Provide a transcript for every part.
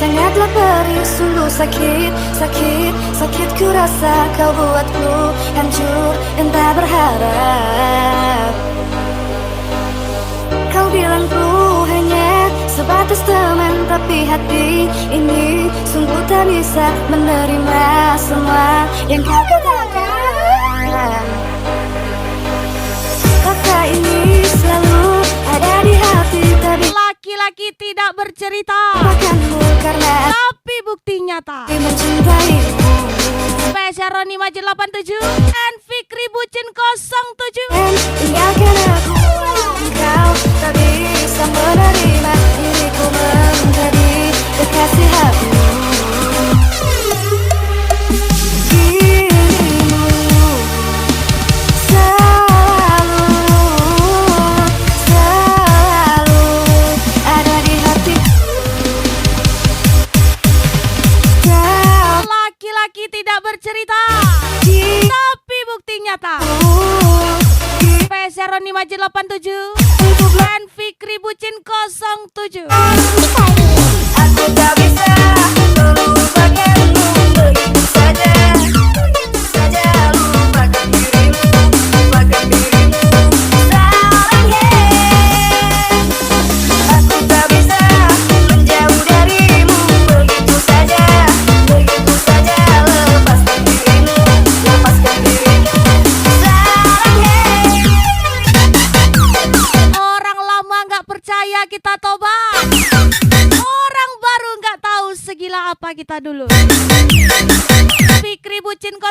Sangatlah perih, sungguh sakit, sakit, sakit ku rasa kau buatku hancur dan tak berharap. Kau bilang ku hanya sebatas teman, tapi hati ini sungguh tak bisa menerima semua yang kau katakan. Kata ini selalu ada di hati, tapi laki-laki tidak bercerita, makanmu karena tapi bukti nyata. mencintaimu. Spesial Roni Majid 87 and Fikri Bucin 07. Dan tinggalkan aku, kau tak bisa menerima diriku menjadi kekasih hatimu. Dirimu selalu, selalu ada di hatiku. Kau Laki-laki tidak bercerita, di tapi bukti nyata. Spesial Roni Majid 87 and Fikri Bucin 07. Aku tak bisa melupakanmu begitu saja, begitu saja lupakan dirimu, lupakan dirimu. Sayang, aku tak bisa menjauh darimu begitu saja, lepaskan dirimu, lepaskan dirimu. Sayang, Orang lama nggak percaya kita tobat, orang baru nggak tahu segila apa kita dulu. Fikri Bucin 07,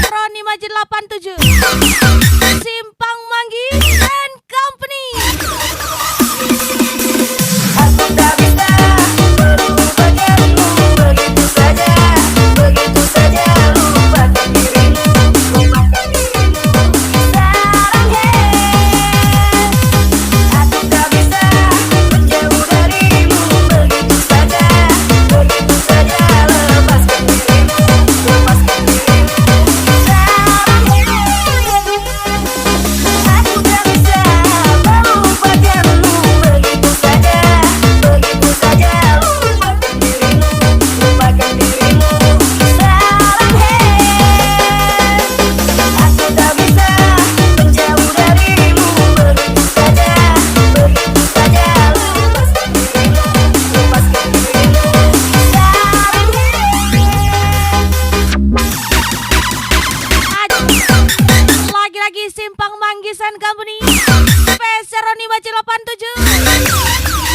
Roni Majid 87, Simpang Manggi and Company. aku tak bisa melupakanmu begitu saja, lupakan dirimu, lupakan dirimu. Sayang, aku tak bisa menjauh darimu begitu saja, lepaskan dirimu, lepaskan dirimu. Sayang, aku tak bisa melupakanmu begitu saja, lupakan dirimu, lupakan dirimu. Sayang, aku tak bisa menjauh darimu begitu saja, lepaskan dirimu, lepaskan dirimu. Lagi-lagi Simpang Manggi and Company. Spesial Roni Majid 87.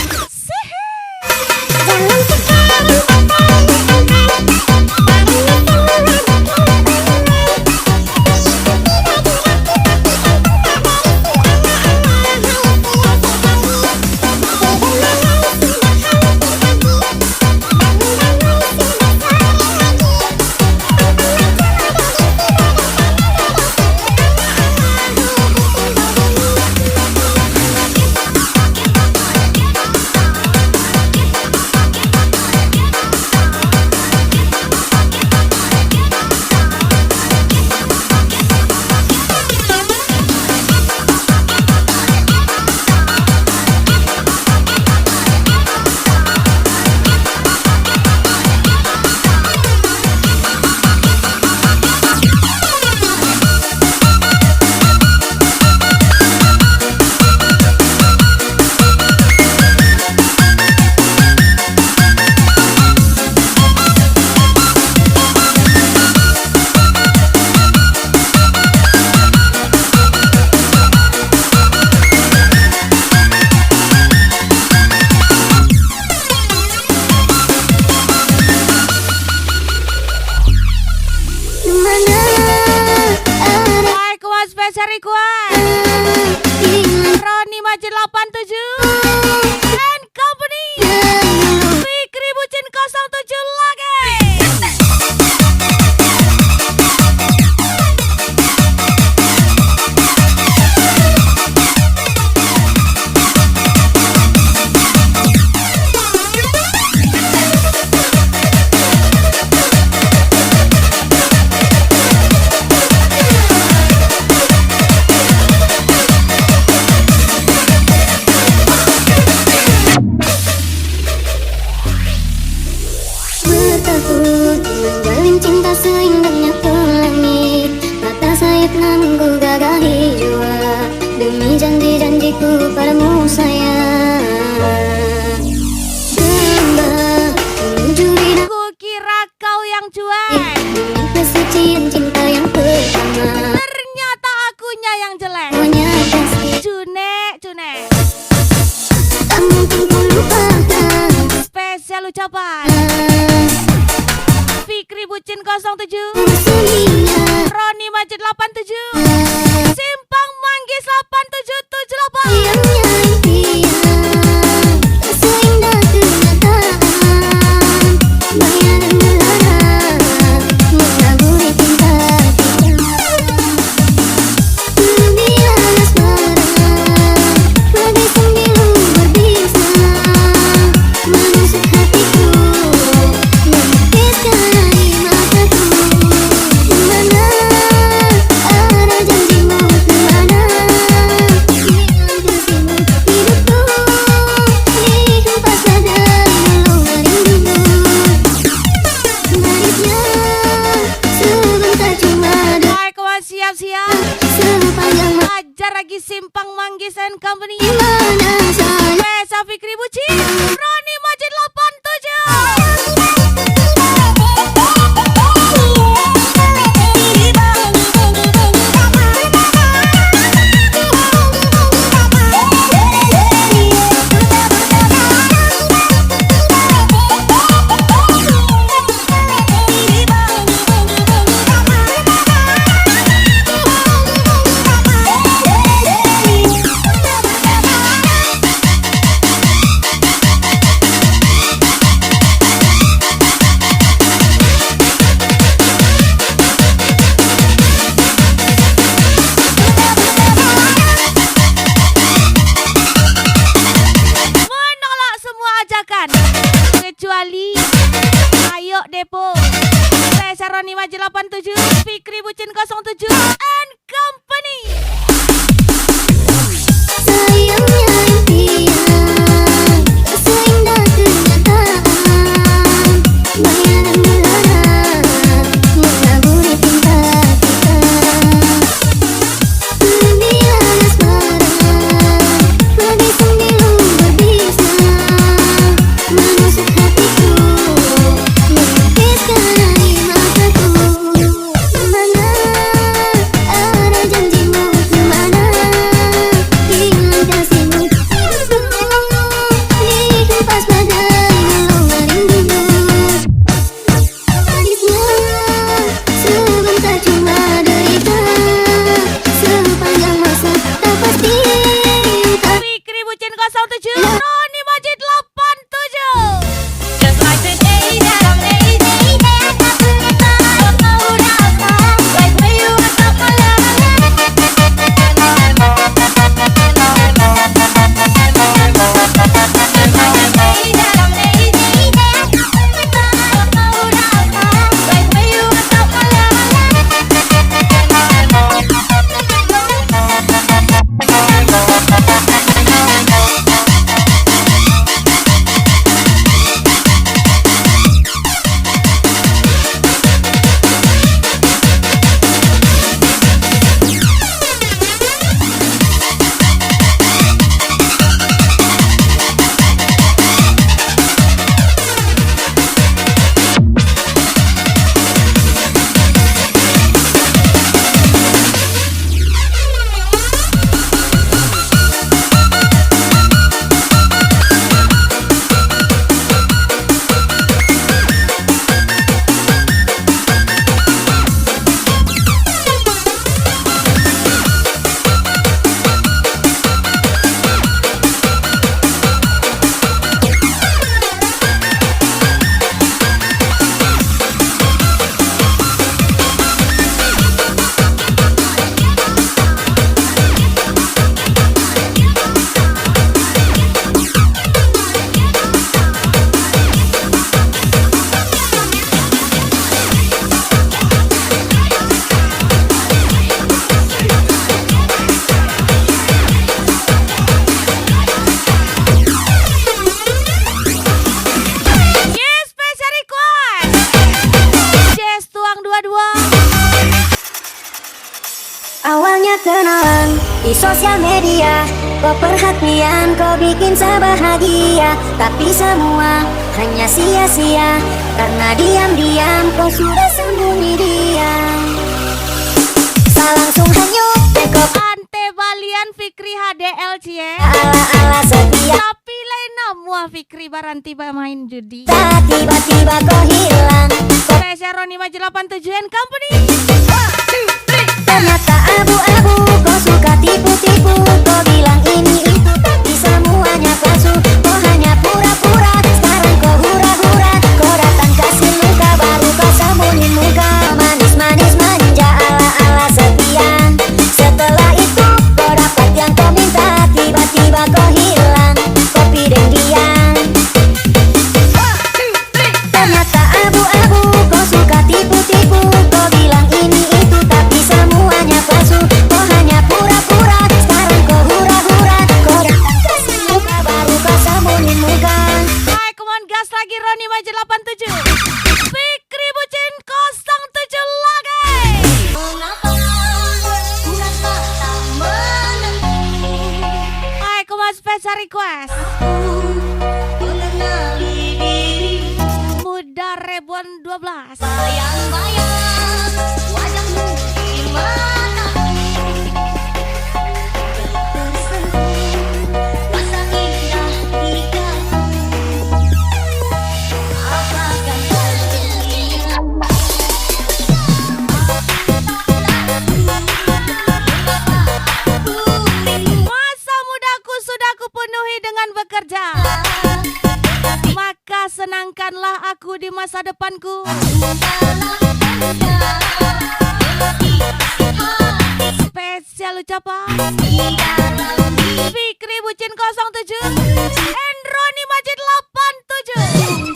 Baik, spesial request Roni Majid 87 and Company. Fikri Bucin 07 lagi. cinta seindahnya pelangi, patah sayap namun ku gagahi jua, demi janji-janjiku padamu sayang. Gelambah menuju lidah, Ku kira kau yang cuek, demi kesucian cinta yang pertama, ternyata akunya yang jelek. semuanya pasti Cune. tak mungkin ku lupakan. Spesial ucapan Fikri Bucin 07, Seninya Roni Majid 87, Simpang Manggis 8778. diamnya impian, seindah kenyataan, bayangan melarat menaburi cinta kita. Dunia asmara bagai sembilu berbisa, menusuk hatiku, melukiskan air mataku. Mana arah janjimu, kemana hilang kasihmu, hidupku dihempas dari gelora rindumu. Manisnya sebentar cuma Baik, kawan siap-siap. sepanjang Ajar lagi Simpang Manggis and Company. mana saya. Spesial Fikri Bucin, Roni Majid 87. Menolak semua ajakan kecuali Ayo Depo. Spesial Roni Majid 87, Fikri Bucin 07 and Company. Sayangnya impian, seindah kenyataan, bayangan melarat menaburi cinta kita. Dunia asmara bagai sembilu berbisa, menusuk hatiku, melukiskan air mataku. Mana arah janjimu, banyak kenalan di sosial media. Kau perhatian, kau bikin saya bahagia. Tapi semua hanya sia-sia, karena diam-diam kau sudah sembunyi diam. Saya langsung hanyut tekok Ante Balian Fikri HDL cie. ala-ala setia. Tapi lain namua Fikri barang tiba main judi. Tiba-tiba kau hilang. Spesial Roni Maju 87 and Company. Ternyata abu-abu, kau suka tipu-tipu. Kau bilang ini itu, tapi semuanya palsu. Kau hanya pura-pura, sekarang kau hura-hura. Kau datang kasih luka, baru kau sembunyi muka. Manis-manis manja ala-ala sepian. Setelah itu kau dapat yang kau minta. Tiba-tiba kau hilang, kopi dan diam. Ternyata abu-abu, kau suka tipu-tipu. Kau bilang ini itu, tapi semuanya palsu. Kau hanya pura-pura, sekarang kau hura-hura. Kau datang kasih muka, baru kau sembunyi muka. Hai, come on gas lagi Roni Maju 87. Fikri Bucin 07 lagi. Mengapa merasa tak menentu? Hai, come on special request. Mengenali dirimu, Muda Ribuan 12. bayang-bayang wajahmu di mataku. Tersentuh rasa indah di dalam. Apakah terlihat? Masa mudaku sudah kupenuhi dengan bekerja. Maka senangkanlah aku di masa depanku. Spesial ucapan Fikri Bucin 07 and Roni Majid 87.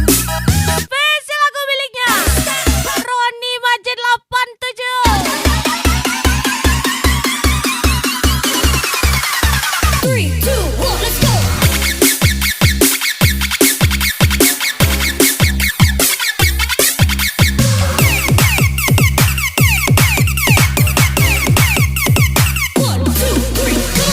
Spesial lagu miliknya Roni Majid 87. 3, 2, 1, let's go. One, two, three, go.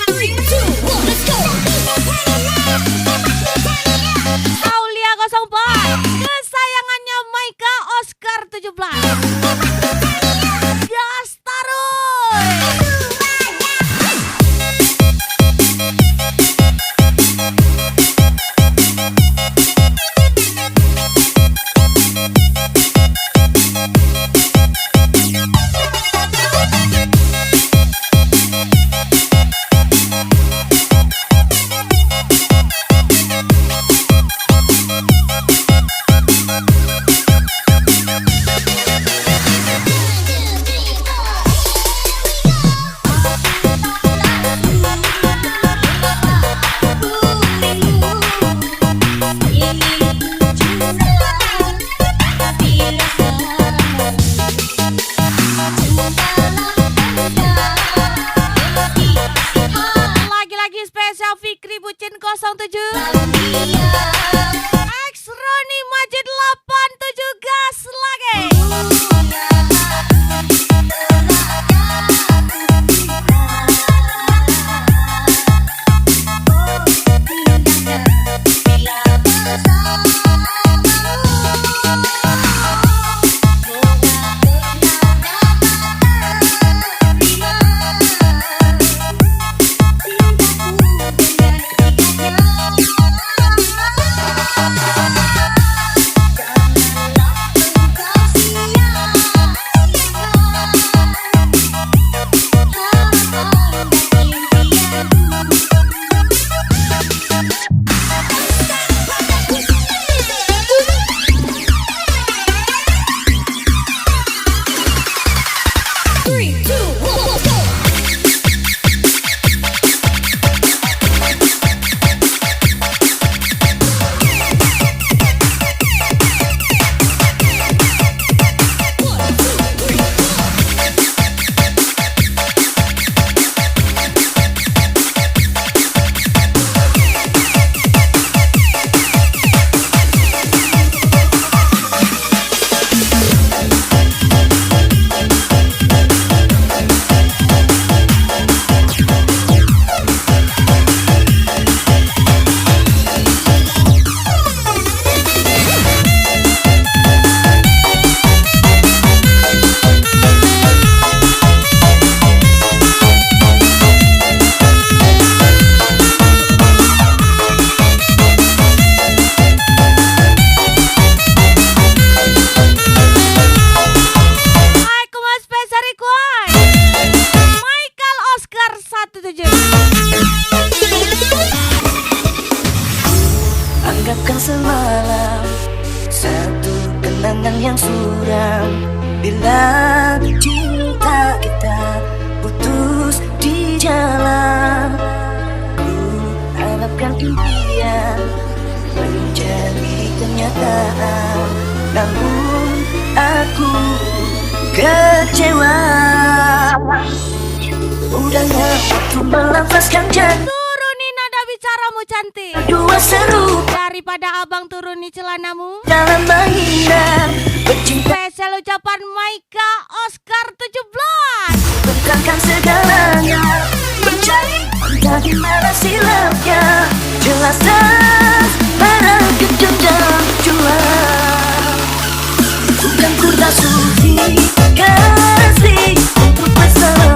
Three, two, one, let's go. Aulia 04 kesayangannya Maika Oscar 17. Gas taruh. Lagi-lagi spesial Fikri Bucin 07 X Roni Majid 87. Gas lagi. suram bila cinta kita putus di jalan. Ku harapkan impian menjadi kenyataan, namun aku kecewa. Udahnya waktu melepaskan janji. Turuni nada bicaramu cantik, Dua seru daripada abang turuni celanamu. dalam menghindar bercinta, Spesial ucapan Maika Oscar 17. bentangkan segalanya, mencari dari mana silapnya. Jelas-jelas para kejam jual. Bukan ku tak sudi kasih untuk bersama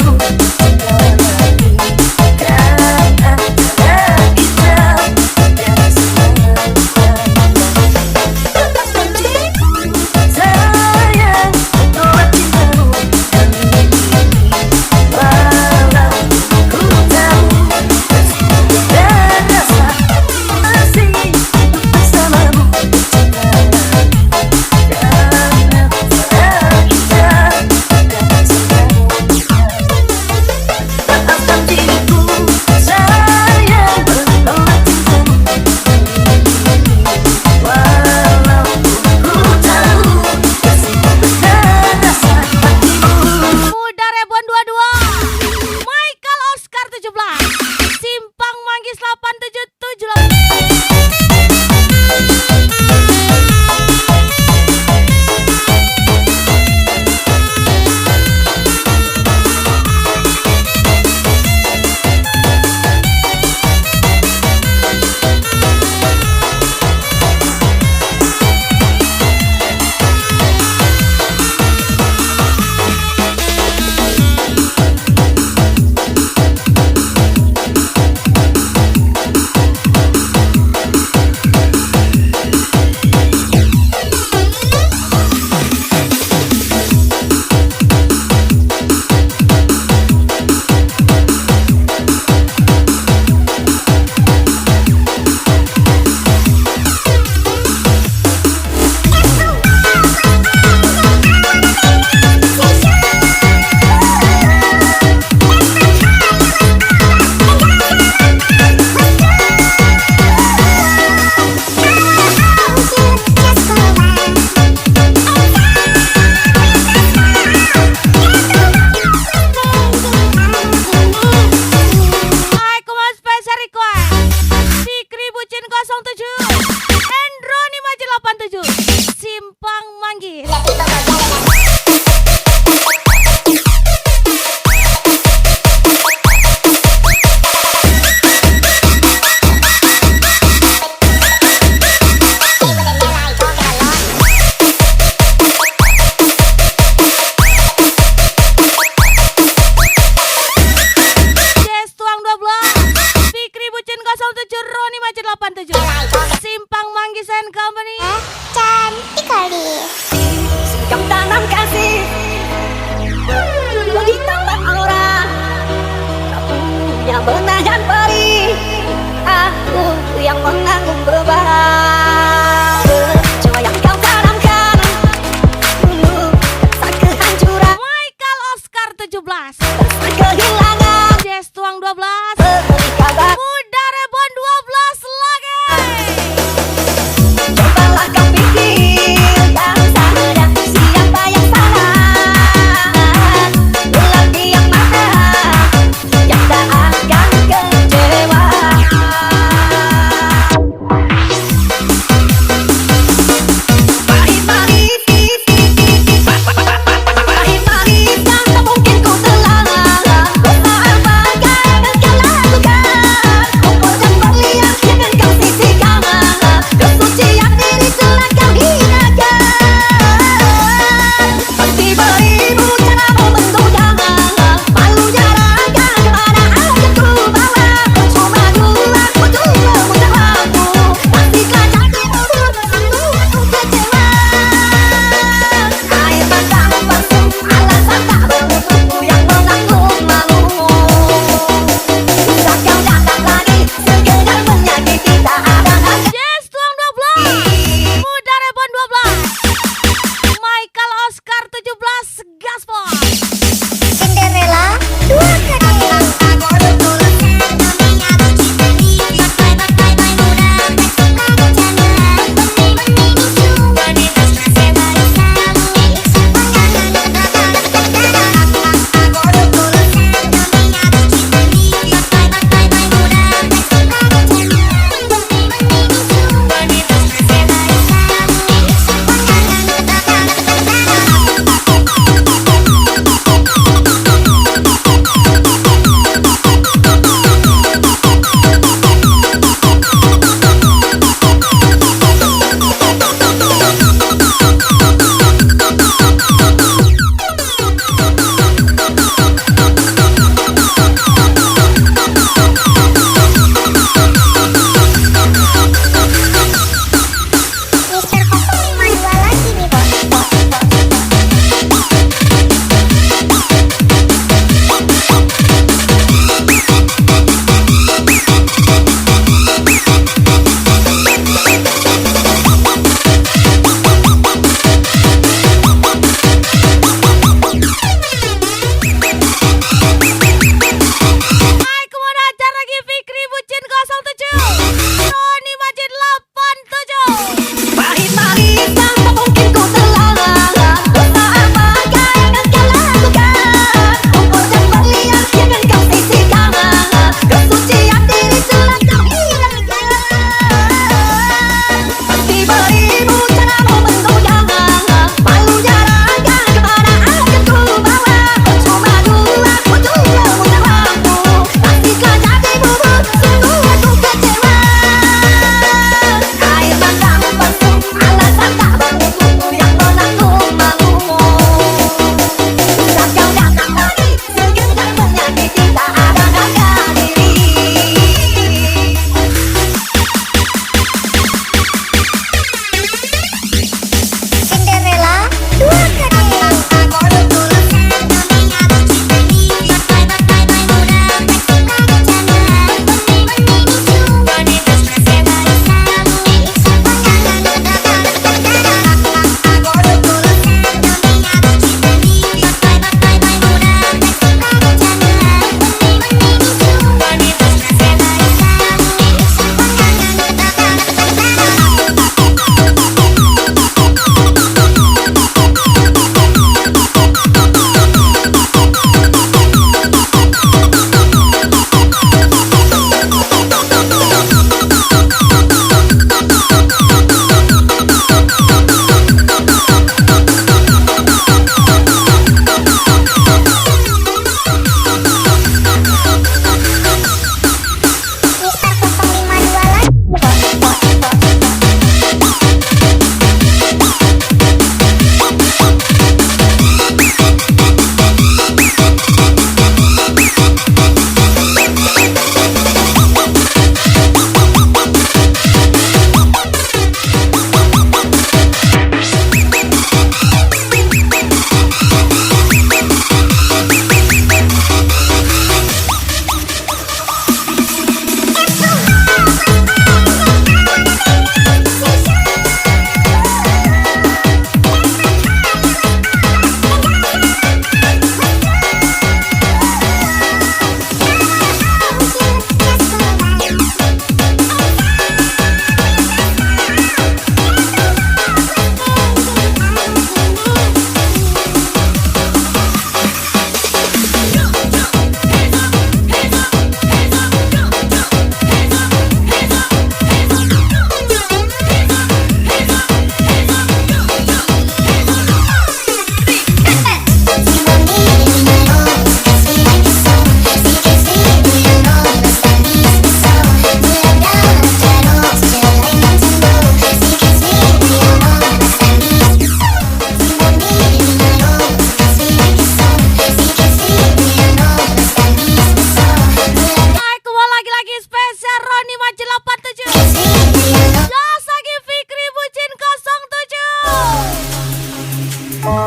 Halo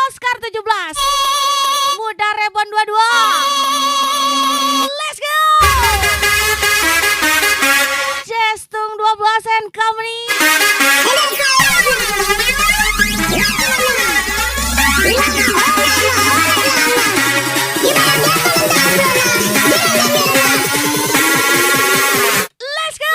Skar 17, Muda Rebon 22. Let's go. Jestung 12 and Company. Let's go.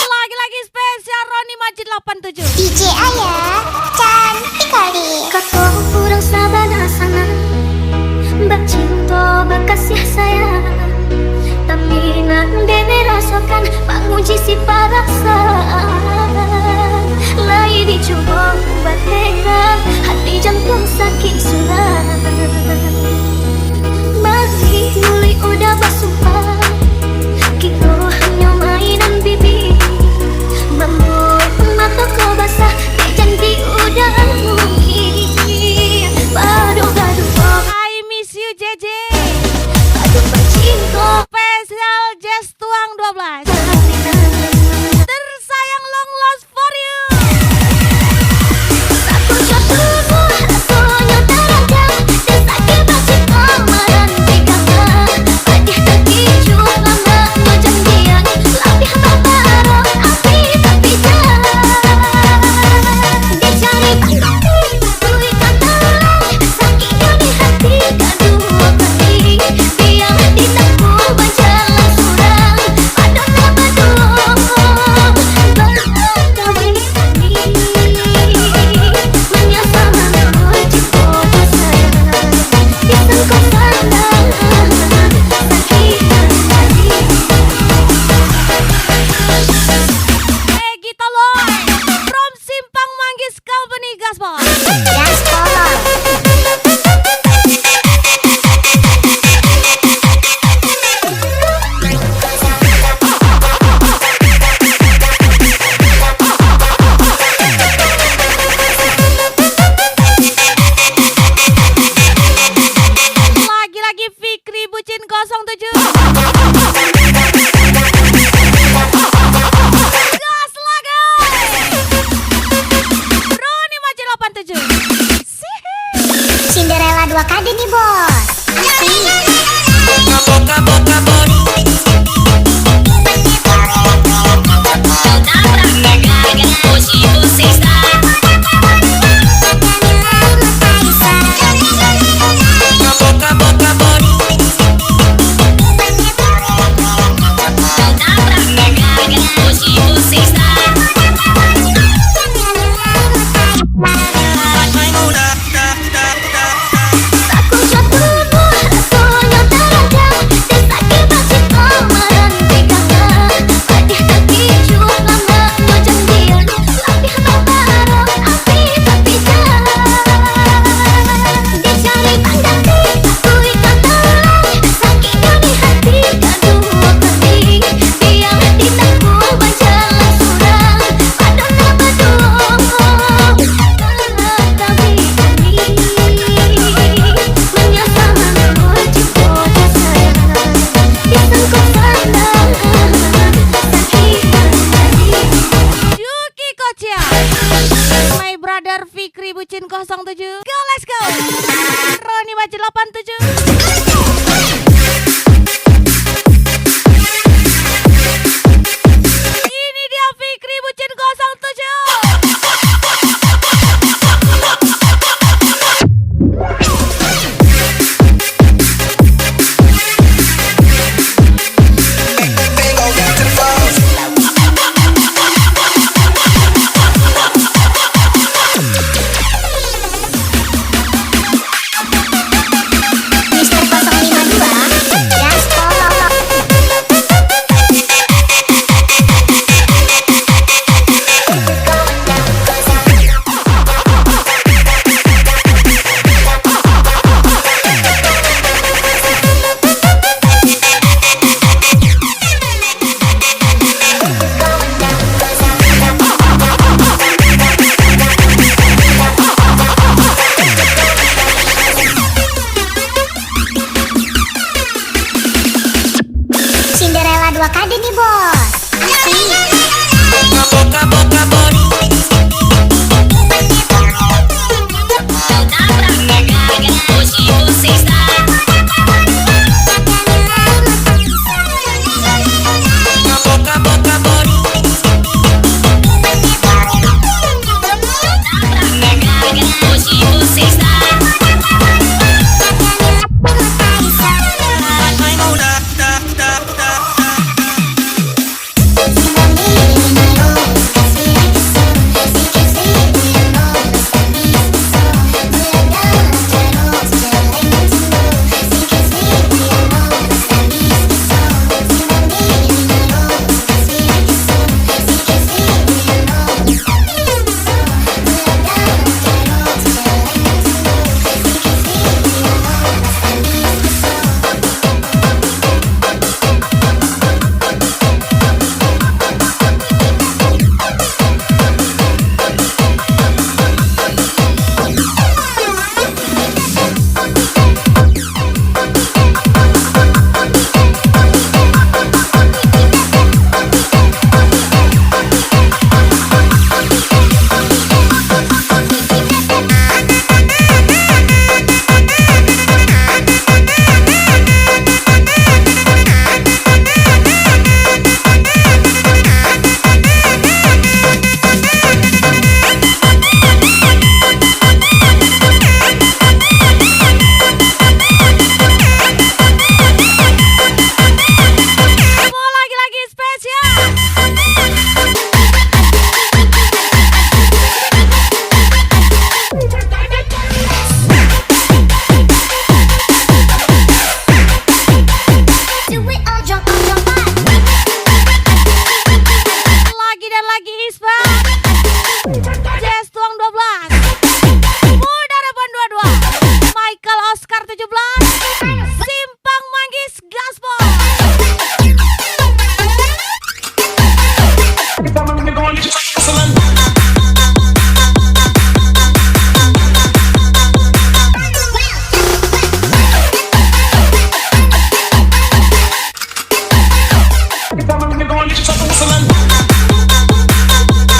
Lagi-lagi spesial Roni Majid 87. DJ Ayah cantik kali. Kau kurang sabar sana, bak cinta bekasih sayang. Taminan dene rasakan panguji si perasaan. Lai dicoba batera, hati jantung sakit surat. Masih mulai udah bersumpah, kita hanya mainan bibir. Membuat mata kau basah, kayak janji udah mungkin. Padu-padu I miss you JJ. padu bercinta. Spesial Jazz Tuang 12. Tersayang long lost for you. Aku jatuhmu rasanya terajam, dan sakit masih amaran pegangan. Padih terkiju lama perjanjian, lebih berbarang api tapi jangan. Dicari pangganti, kui kantaran, sakitnya di hati kedua kali. Biar ditempuh berjalan surang, pada nama doang berkali-kali. Menyesal memuji foto sayang, disangka pandang sakit hati. Gita Loy from Simpang Manggis Company Gaspol. Lagi-lagi Fikri Bucin 07. Gas lagi. Roni Majid 87. Cinderella 2 kali nih bos. Asik. Aku jatuhmu rasanya terajam, dan sakit masih amaran pegangan. Padih terkiju lama perjanjian, lebih berbarang api tapi jangan. Dicari pangganti, kui kantaran, sakitnya di hati kedua kali. Biar ditempuh berjalan surang, pada nama doang berkali-kali. Menyesal memuji foto sayang, disangka pandang sakit hati. Yuki Kocia, my brother Fikri Bucin 07. Go, let's go. Roni Majid 87. Ini dia Fikri Bucin 07. kade nih bos.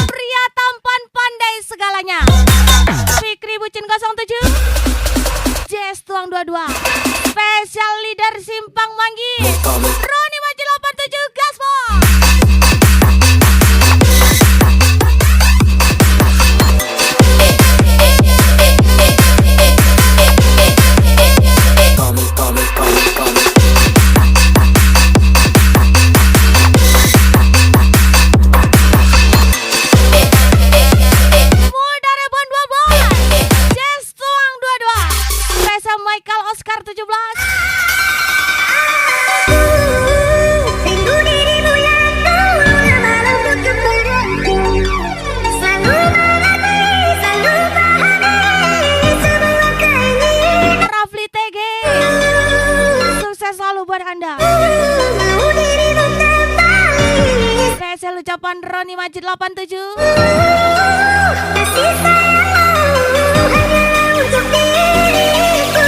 Pria tampan pandai segalanya. Fikri Bucin 07, Jazz Tuang 22, Special Leader Simpang Manggis, Roni Maji 87, Gaspol. Michael Oscar 17. Rindu dirimu yang dulu malam untuk kembali. Selalu mengerti, selalu pahami semua keinginan. Rafli TG, sukses selalu buat Anda. Mau dirimu kembali. Spesial ucapan Roni Majid 87. Kasih sayangmu hanya untuk diriku.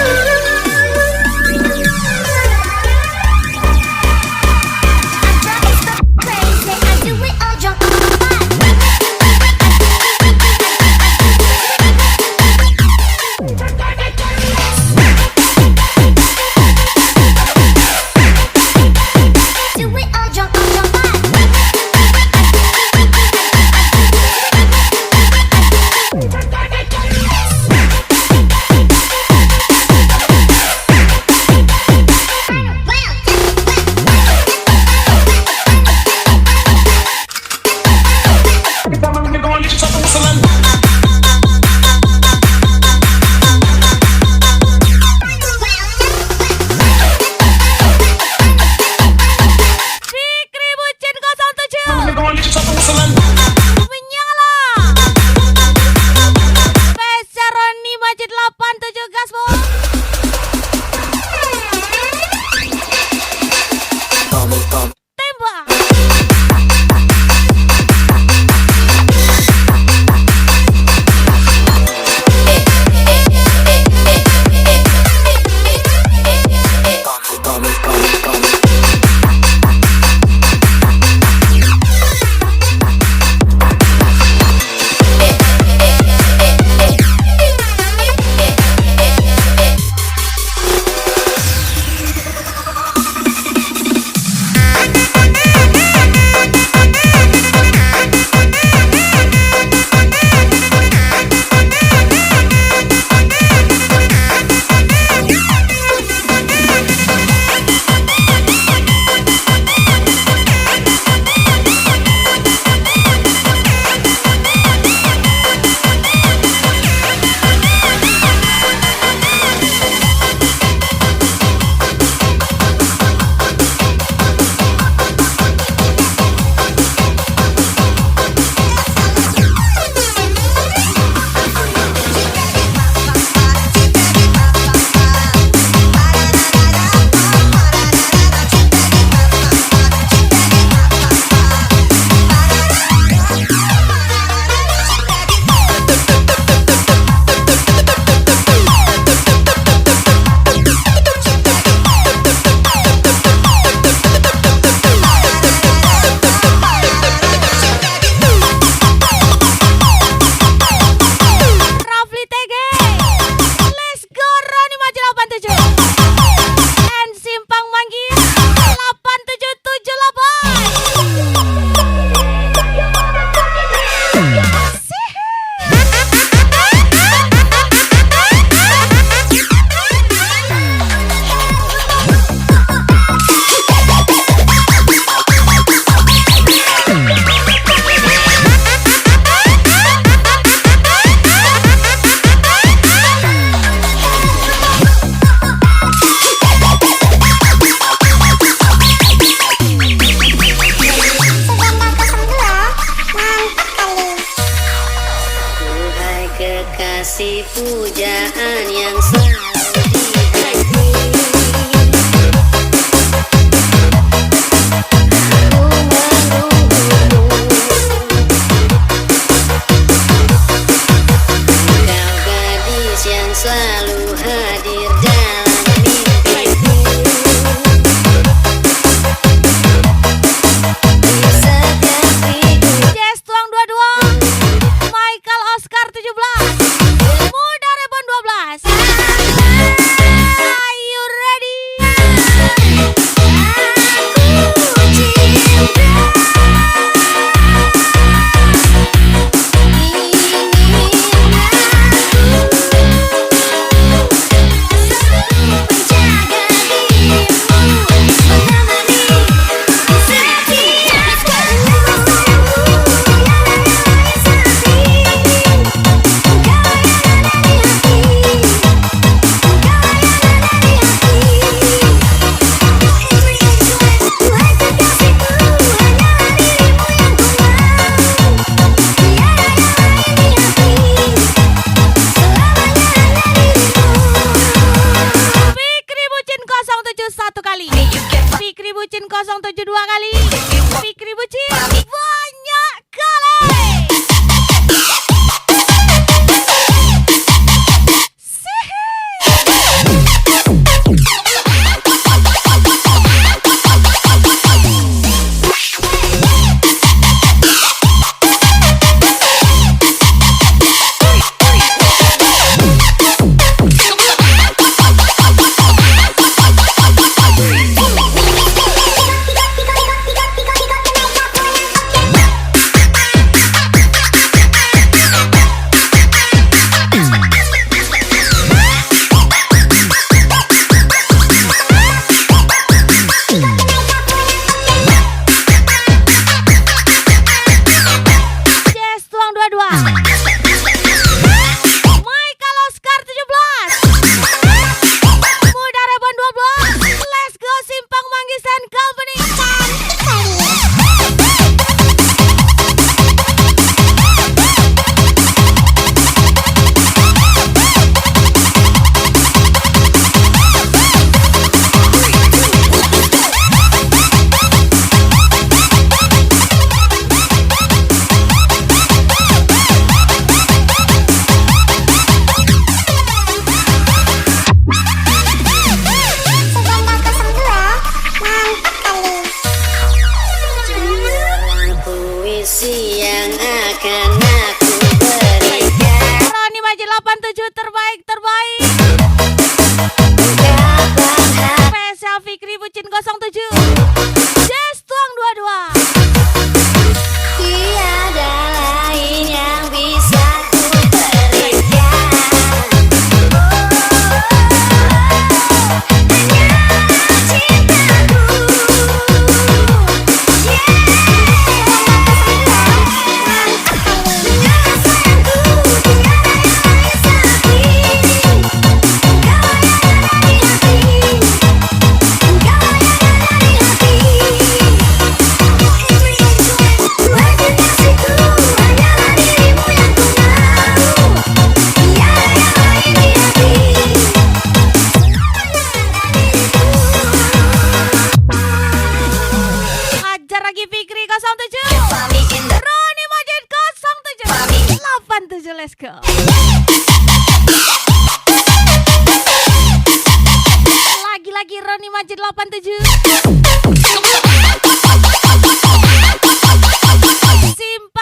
1 kali. Fikri Bucin 072 kali. Fikri Bucin banyak kali. Roni Majid 87 terbaik. Spesial Fikri Bucin 07. Jazz Tuang 22. Tiada lain yang bisa ku berikan. Hanyalah cintaku. Hajar lagi Fikri 07. Roni Majid 07. 87, let's go. Lagi-lagi Roni Majid 87. Simpan